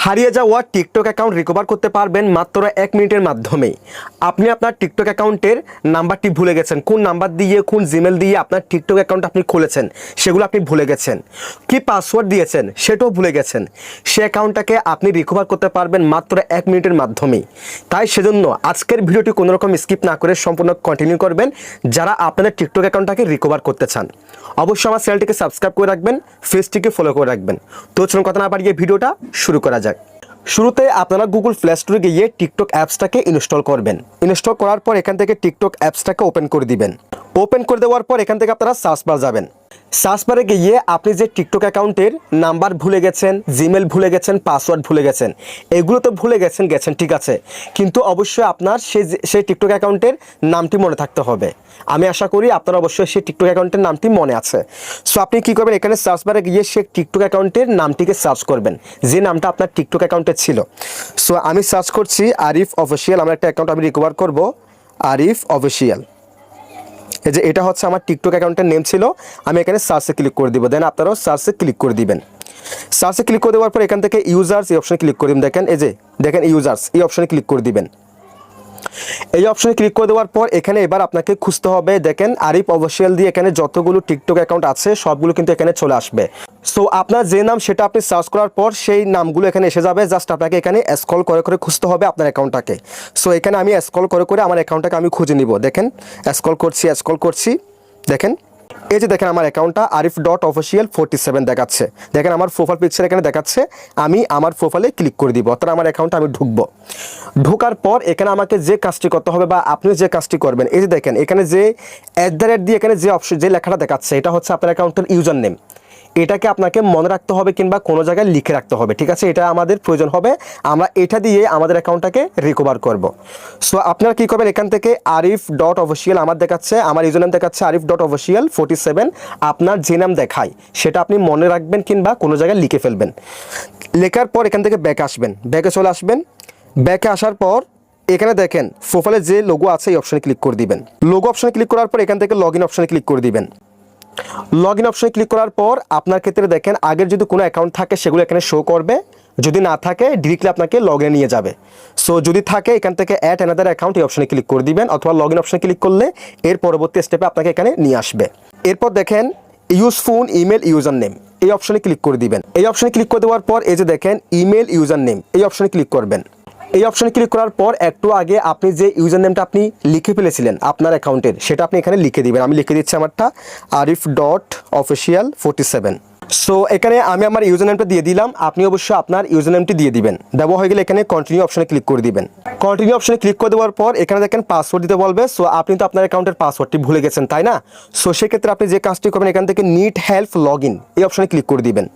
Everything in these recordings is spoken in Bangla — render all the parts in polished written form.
হারিয়ে যাওয়া টিকটক অ্যাকাউন্ট রিকভার করতে পারবেন মাত্র 1 মিনিটের মাধ্যমে। আপনি আপনার টিকটক অ্যাকাউন্টের নাম্বারটি ভুলে গেছেন, কোন নাম্বার দিয়ে কোন জিমেল দিয়ে আপনার টিকটক অ্যাকাউন্ট আপনি খুলেছেন সেগুলো আপনি ভুলে গেছেন, কি পাসওয়ার্ড দিয়েছেন সেটাও ভুলে গেছেন। সে অ্যাকাউন্টটাকে আপনি রিকভার করতে পারবেন মাত্র 1 মিনিটের মাধ্যমেই। তাই সেজন্য আজকের ভিডিওটি কোনো রকম স্কিপ না করে সম্পূর্ণ কন্টিনিউ করবেন যারা আপনাদের টিকটক অ্যাকাউন্টটাকে রিকভার করতে চান। অবশ্যই আমার চ্যানেলটিকে সাবস্ক্রাইব করে রাখবেন, পেজটিকে ফলো করে রাখবেন। তো চলুন কথা না বাড়িয়ে ভিডিওটা শুরু করা যাক। শুরুতে আপনারা গুগল প্লে স্টোরে গিয়ে টিকটক অ্যাপসটাকে ইনস্টল করবেন। ইনস্টল করার পর এখান থেকে টিকটক অ্যাপসটাকে ওপেন করে দিবেন। ওপেন করে দেওয়ার পর এখান থেকে আপনারা সার্চ বার যাবেন। সার্চ বারে গিয়ে আপনি যে টিকটক অ্যাকাউন্টের নাম্বার ভুলে গেছেন, জিমেল ভুলে গেছেন, পাসওয়ার্ড ভুলে গেছেন, এগুলো তো ভুলে গেছেন ঠিক আছে, কিন্তু অবশ্যই আপনার সেই টিকটক অ্যাকাউন্টের নামটি মনে থাকতে হবে। আমি আশা করি আপনার অবশ্যই সেই টিকটক অ্যাকাউন্টের নামটি মনে আছে। সো আপনি কী করবেন, এখানে সার্চ বারে গিয়ে সেই টিকটক অ্যাকাউন্টের নামটিকে সার্চ করবেন, যে নামটা আপনার টিকটক অ্যাকাউন্টে ছিল। সো আমি সার্চ করছি আরিফ অফিসিয়াল, আমার একটা অ্যাকাউন্ট আমি রিকভার করব, আরিফ অফিসিয়াল। এই যে এটা হচ্ছে আমার টিকটক অ্যাকাউন্টের নেম ছিল। আমি এখানে সার্চে ক্লিক করে দিব, দেন আপনারাও সার্চে ক্লিক করে দিবেন। সার্চে ক্লিক করে দেওয়ার পর এখান থেকে ইউজার্স এই অপশনে ক্লিক করে দিবেন। দেখেন এই যে দেখেন ইউজার্স এই অপশনে ক্লিক করে দিবেন। এই অপশনে ক্লিক করে দেওয়ার পর এখানে এবার আপনাকে খুঁজতে হবে, দেখেন আরিফ অফিসিয়াল দিয়ে এখানে যতগুলো টিকটক অ্যাকাউন্ট আছে সবগুলো কিন্তু এখানে চলে আসবে। সো আপনার যে নাম সেটা আপনি সার্চ করার পর সেই নামগুলো এখানে এসে যাবে। জাস্ট আপনাকে এখানে স্ক্রল করে করে খুঁজতে হবে আপনার অ্যাকাউন্টটাকে। সো এখানে আমি স্ক্রল করে করে আমার অ্যাকাউন্টটাকে আমি খুঁজে নিব। দেখেন স্ক্রল করছি দেখেন এই যে দেখেন আমার অ্যাকাউন্টটা arif.official47 দেখাচ্ছে। দেখেন আমার প্রোফাইল পিকচার এখানে দেখাচ্ছে। আমি আমার প্রোফাইলে ক্লিক করে দিব, অর্থাৎ আমার অ্যাকাউন্টে আমি ঢুকবো। ঢোকার পর এখানে আমাকে যে কাজটি করতে হবে বা আপনি যে কাজটি করবেন, এই যে দেখেন এখানে যে @ দিয়ে এখানে যে অপশন যে লেখাটা দেখাচ্ছে এটা হচ্ছে আপনার অ্যাকাউন্টের ইউজার নেম। এটাকে আপনাকে মনে রাখতে হবে কিংবা কোনো জায়গায় লিখে রাখতে হবে, ঠিক আছে? এটা আমাদের প্রয়োজন হবে, আমরা এটা দিয়ে আমাদের অ্যাকাউন্টটাকে রিকভার করব। সো আপনারা কী করবেন, এখান থেকে arif.official আমার দেখাচ্ছে, আমার ইউজার নেম দেখাচ্ছে arif.official47। আপনার যে নাম দেখায় সেটা আপনি মনে রাখবেন কিংবা কোনো জায়গায় লিখে ফেলবেন। লেখার পর এখান থেকে ব্যাকে আসবেন, ব্যাকে চলে আসবেন। ব্যাকে আসার পর এখানে দেখেন প্রোফাইলে যে লোগো আছে এই অপশনে ক্লিক করে দিবেন। লোগো অপশনে ক্লিক করার পর এখান থেকে লগ ইন অপশনে ক্লিক করে দিবেন। লগ ইন অপশনে ক্লিক করার পর আপনার ক্ষেত্রে দেখেন আগের যদি কোনো অ্যাকাউন্ট থাকে সেগুলো এখানে শো করবে, যদি না থাকে ডিরেক্টলি আপনাকে লগ ইনে নিয়ে যাবে। সো যদি থাকে এখান থেকে অ্যাড অ্যানাদার অ্যাকাউন্ট এই অপশনে ক্লিক করে দিবেন, অথবা লগ ইন অপশনে ক্লিক করলে এর পরবর্তী স্টেপে আপনাকে এখানে নিয়ে আসবে। এরপর দেখেন use phone email user name এই অপশনে ক্লিক করে দিবেন। এই অপশনে ক্লিক করে দেওয়ার পর এই যে দেখেন ইমেল ইউজার নেম এই অপশনে ক্লিক করবেন। এই অপশনে ক্লিক করার পর একটু আগে আপনি যে ইউজার নেমটা আপনি লিখে ফেলেছিলেন আপনার অ্যাকাউন্টের সেটা আপনি এখানে লিখে দিবেন। আমি লিখে দিচ্ছি আমারটা arif.official47। সো এখানে আমি আমার ইউজার নেমটা দিয়ে দিলাম, আপনি অবশ্যই আপনার ইউজার নেমটি দিয়ে দিবেন। দেওয়া হয়ে গেলে এখানে কন্টিনিউ অপশনে ক্লিক করে দিবেন। কন্টিনিউ অপশনে ক্লিক করে দেওয়ার পর এখানে দেখেন পাসওয়ার্ড দিতে বলবে। সো আপনি তো আপনার অ্যাকাউন্টের পাসওয়ার্ডটি ভুলে গেছেন তাই না? সো সেক্ষেত্রে আপনি যে কাজটি করবেন এখান থেকে নিড হেল্প লগ ইন এই অপশনে ক্লিক করে দিবেন।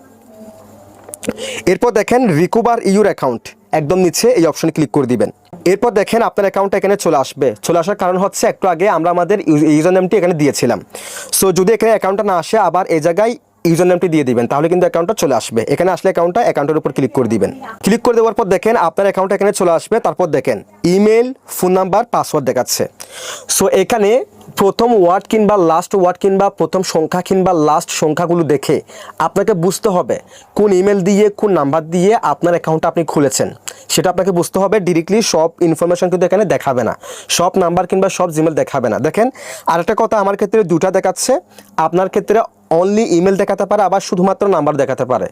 এরপর দেখেন রিকভার ইউর অ্যাকাউন্ট একদম নিচে এই অপশনে ক্লিক করে দিবেন। এরপর দেখেন আপনার অ্যাকাউন্টটা এখানে চলে আসবে। চলে আসার কারণ হচ্ছে একটু আগে আমরা আমাদের ইউজার নেমটি এখানে দিয়েছিলাম। সো যদি এখানে অ্যাকাউন্টটা না আসে আবার এই জায়গায় ইউজার নেমটি দিয়ে দিবেন, তাহলে কিন্তু অ্যাকাউন্টটা চলে আসবে। এখানে আসলে অ্যাকাউন্টের উপর ক্লিক করে দিবেন। ক্লিক করে দেওয়ার পর দেখেন আপনার অ্যাকাউন্ট এখানে চলে আসবে। তারপর দেখেন ইমেল, ফোন নাম্বার, পাসওয়ার্ড দেখাচ্ছে। সো এখানে প্রথম ওয়ার্ড কিংবা লাস্ট ওয়ার্ড কিংবা প্রথম সংখ্যা কিংবা লাস্ট সংখ্যাগুলো দেখে আপনাকে বুঝতে হবে কোন ইমেল দিয়ে কোন নাম্বার দিয়ে আপনার অ্যাকাউন্টটা আপনি খুলেছেন, সেটা আপনাকে বুঝতে হবে। ডিরেক্টলি সব ইনফরমেশন কিন্তু এখানে দেখাবে না, সব নাম্বার কিংবা সব জিমেল দেখাবে না। দেখেন আরেকটা কথা, আমার ক্ষেত্রে দুটা দেখাচ্ছে, আপনার ক্ষেত্রে অনলি ইমেল দেখাতে পারে, আবার শুধুমাত্র নাম্বার দেখাতে পারে।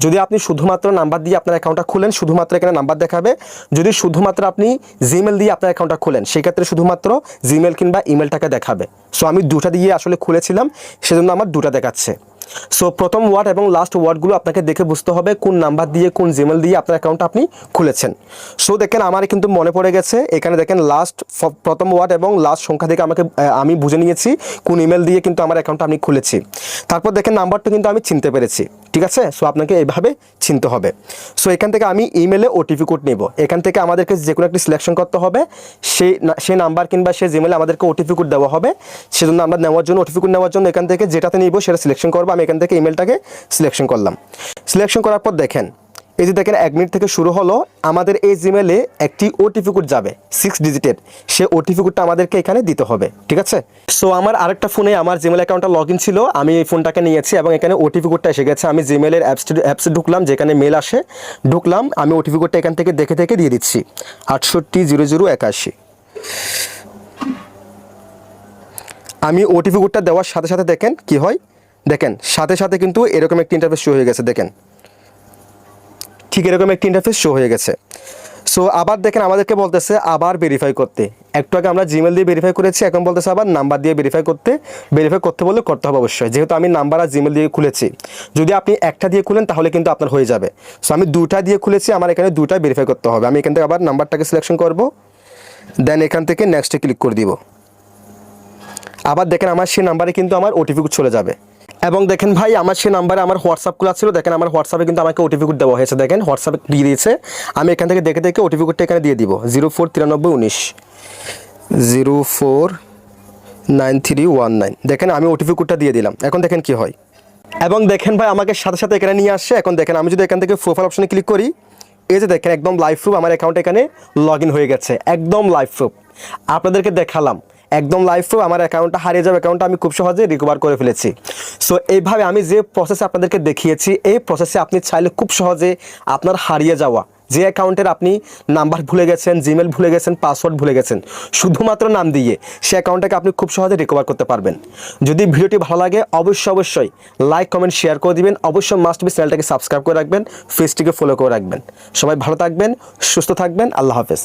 যদি আপনি শুধুমাত্র নাম্বার দিয়ে আপনার অ্যাকাউন্টটা খুলেন শুধুমাত্র এখানে নাম্বার দেখাবে। যদি শুধুমাত্র আপনি জিমেল দিয়ে আপনার অ্যাকাউন্টটা খুলেন সেক্ষেত্রে শুধুমাত্র জিমেল কিংবা ইমেলটাকে দেখাবে। সো আমি দুটা দিয়ে আসলে খুলেছিলাম, সেজন্য আমার দুটা দেখাচ্ছে। সো প্রথম ওয়ার্ড এবং লাস্ট ওয়ার্ডগুলো আপনাকে দেখে বুঝতে হবে কোন নাম্বার দিয়ে কোন জিমেল দিয়ে আপনার অ্যাকাউন্টটা আপনি খুলেছেন। সো দেখেন আমার কিন্তু মনে পড়ে গেছে, এখানে দেখেন প্রথম ওয়ার্ড এবং লাস্ট সংখ্যা থেকে আমি বুঝে নিয়েছি কোন ইমেল দিয়ে কিন্তু আমার অ্যাকাউন্টটা আমি খুলেছি। তারপর দেখেন নাম্বারটা কিন্তু আমি চিনতে পেরেছি, ঠিক আছে? সো আপনাকে এইভাবে চিনতে হবে। সো এখান থেকে আমি ইমেলে ওটিপি কোড নেব। এখান থেকে আমাদেরকে যে কোনো একটি সিলেকশন করতে হবে, সেই নাম্বার কিংবা সেই জিমেলে আমাদেরকে ওটিপি কোড দেওয়া হবে। সেজন্য আমরা ওটিপি কোড নেওয়ার জন্য এখান থেকে যেটাতে নিব সেটা সিলেকশন করবো। আমি এখান থেকে ইমেলটাকে সিলেকশন করলাম। সিলেকশন করার পর দেখেন এই যে দেখেন 1 মিনিট থেকে শুরু হলো, আমাদের এই জিমেলে একটি ওটিপি কোড যাবে 6 ডিজিটের, সে ওটিপি কোডটা আমাদেরকে এখানে দিতে হবে, ঠিক আছে। সো আমার আরেকটা ফোনে আমার জিমেল অ্যাকাউন্টটা লগ ইন ছিল, আমি এই ফোনটাকে নিয়েছি এবং এখানে ওটিপি কোডটা এসে গেছে। আমি জিমেলের অ্যাপসে ঢুকলাম, যেখানে মেল আসে ঢুকলাম, আমি ওটিপি কোডটা এখান থেকে দেখে দিয়ে দিচ্ছি 680081। আমি ওটিপি কোডটা দেওয়ার সাথে সাথে দেখেন কি হয়, দেখেন সাথে সাথে কিন্তু এরকম একটি ইন্টারফেস শো হয়ে গেছে, দেখেন ঠিক এরকম একটি ইন্টারফেস শো হয়ে গেছে। সো আবার দেখেন আমাদেরকে বলতেছে আবার ভেরিফাই করতে, একটু আগে আমরা জিমেল দিয়ে ভেরিফাই করেছি, এখন বলতেছে আবার নাম্বার দিয়ে ভেরিফাই করতে বললে করতে হবে অবশ্যই, যেহেতু আমি নাম্বার আর জিমেল দিয়ে খুলেছি। যদি আপনি একটা দিয়ে খুলেন তাহলে কিন্তু আপনার হয়ে যাবে। সো আমি 2টা দিয়ে খুলেছি, আমার এখানে 2টাই ভেরিফাই করতে হবে। আমি এখান থেকে আবার নাম্বারটাকে সিলেকশন করব, দেন এখান থেকে নেক্সটে ক্লিক করে দিব। আবার দেখেন আমার সেই নাম্বারে কিন্তু আমার ওটিপি কোড চলে যাবে। এবং দেখেন ভাই আমার সেই নাম্বারে আমার হোয়াটসঅ্যাপ খোলা ছিল, দেখেন আমার হোয়াটসঅ্যাপে কিন্তু আমাকে ওটিপি কোড দেওয়া হয়েছে, দেখেন হোয়াটসঅ্যাপে দিয়ে দিয়েছে। আমি এখান থেকে দেখে ওটিপি কোডটা এখানে দিয়ে দিব 049319 049319। দেখেন আমি ওটিপি কোডটা দিয়ে দিলাম, এখন দেখেন কি হয়। এবং দেখেন ভাই আমাকে সাথে সাথে এখানে নিয়ে আসছে। এখন দেখেন আমি যদি এখান থেকে প্রোফাইল অপশনে ক্লিক করি, এই যে দেখেন একদম লাইভ প্রুফ আমার অ্যাকাউন্ট এখানে লগ ইন হয়ে গেছে, একদম লাইভ প্রুফ আপনাদেরকে দেখালাম, একদম লাইভ প্রুফ। আমার অ্যাকাউন্টটা হারিয়ে যাবে, অ্যাকাউন্টটা আমি খুব সহজে রিকভার করে ফেলেছি। সো এইভাবে আমি যে প্রসেসে আপনাদেরকে দেখিয়েছি, এই প্রসেসে আপনি চাইলে খুব সহজে আপনার হারিয়ে যাওয়া যে অ্যাকাউন্টের আপনি নাম্বার ভুলে গেছেন, জিমেল ভুলে গেছেন, পাসওয়ার্ড ভুলে গেছেন, শুধুমাত্র নাম দিয়ে সে অ্যাকাউন্টটাকে আপনি খুব সহজে রিকভার করতে পারবেন। যদি ভিডিওটি ভালো লাগে অবশ্যই লাইক কমেন্ট শেয়ার করে দিবেন, অবশ্যই মাস্ট বি চ্যানেলটাকে সাবস্ক্রাইব করে রাখবেন, পেজটিকে ফলো করে রাখবেন। সবাই ভালো থাকবেন, সুস্থ থাকবেন, আল্লাহ হাফেজ।